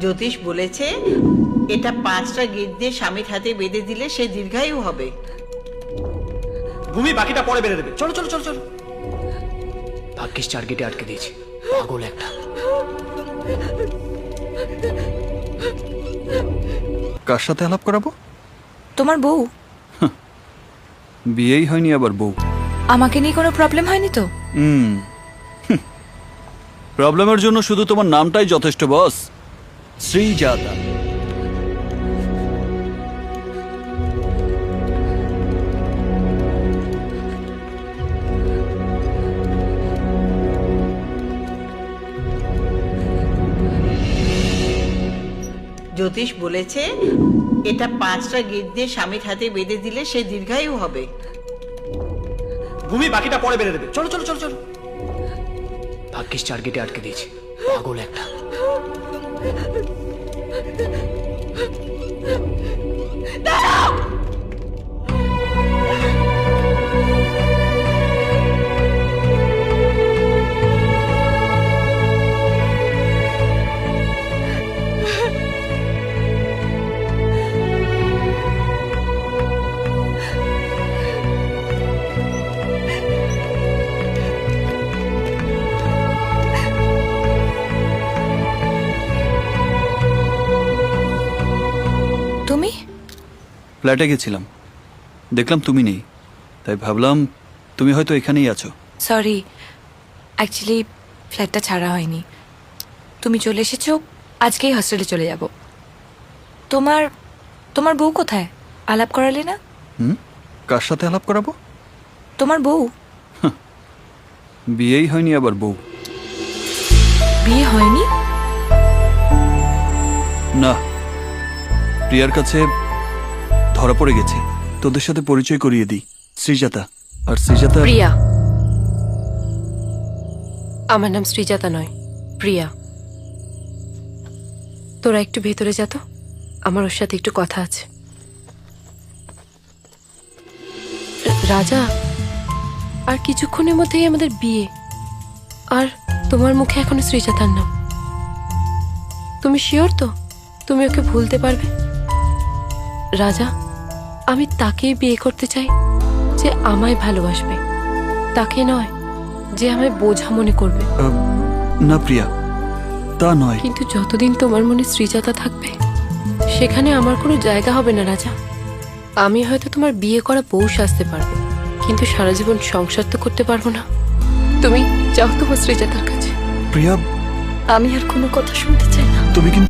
জ্যোতিষ বলেছে এটা 5টা গিট দিয়ে স্বামীর হাতে বেঁধে দিলে সে দীর্ঘায়ু হবে। ভূমি বাকিটা পরে বেঁধে দেবে। চলো চলো চলো চলো। ভাগ্যিস 4 গেটে আটকে দিয়েছি, পাগল একটা। কার সাথে আলাপ করাবো? তোমার বউ। বিয়েই হয়নি আবার বউ। আমাকে নিয়ে কোনো প্রবলেম হয়নি তো? প্রবলেমের জন্য শুধু তোমার নামটাই যথেষ্ট বস, শ্রীজাতা। জ্যোতিষ বলেছে এটা 5টা গিট দিয়ে স্বামীর হাতে বেঁধে দিলে সে দীর্ঘায়ু হবে। ভূমি বাকিটা পরে বেঁধে দেবে। চলো চলো চলো চলো। ভাগ্যিস 4 গেটে আটকে দিয়েছি, পাগল একটা। তুমি? ফ্ল্যাটে গেছিলাম, দেখলাম তুমি নেই, তাই ভাবলাম তুমি হয়তো এখানেই আছো। সরি, অ্যাকচুয়ালি ফ্ল্যাটটা ছাড়া হয়নি। তুমি চলে এসেছো, আজকেই হস্টেলে চলে যাব। তোমার তোমার বউ কোথায়? আলাপ করালে না? কার সাথে আলাপ করাবো? তোমার বউ। বিয়েই হয়নি আবার বউ। বিয়ে হয়নি? না, প্রিয়ার কাছে ধরা পড়ে গেছে। তোদের সাথে পরিচয় করিয়ে দিই, শ্রীজাতা। আর শ্রীজাতা প্রিয়া। আমার নাম শ্রীজাতা নয়, প্রিয়া। তোরা একটু ভেতরে যা তো, আমার ওর সাথে একটু কথা আছে। রাজা, আর কিছুক্ষণের মধ্যেই আমাদের বিয়ে, আর তোমার মুখে এখনো শ্রীজাতার নাম। তুমি শিওর তো তুমি ওকে ভুলতে পারবে? রাজা, আমি তাকেই বিয়ে করতে চাই যে আমায় ভালোবাসবে, তাকে নয় যে আমায় বোঝা মনে করবে। না প্রিয়া, তা নয়। কিন্তু যতদিন তোমার মনে শ্রীজাতা থাকবে সেখানে আমার কোনো জায়গা হবে না রাজা। আমি হয়তো তোমার বিয়ে করা বউ সাজতে পারবো, কিন্তু সারা জীবন সংসার তো করতে পারবো না। তুমি যাও তোমার শ্রীজাতার কাছে। প্রিয়া, আমি আর কোনো কথা শুনতে চাই না। তুমি কিন্তু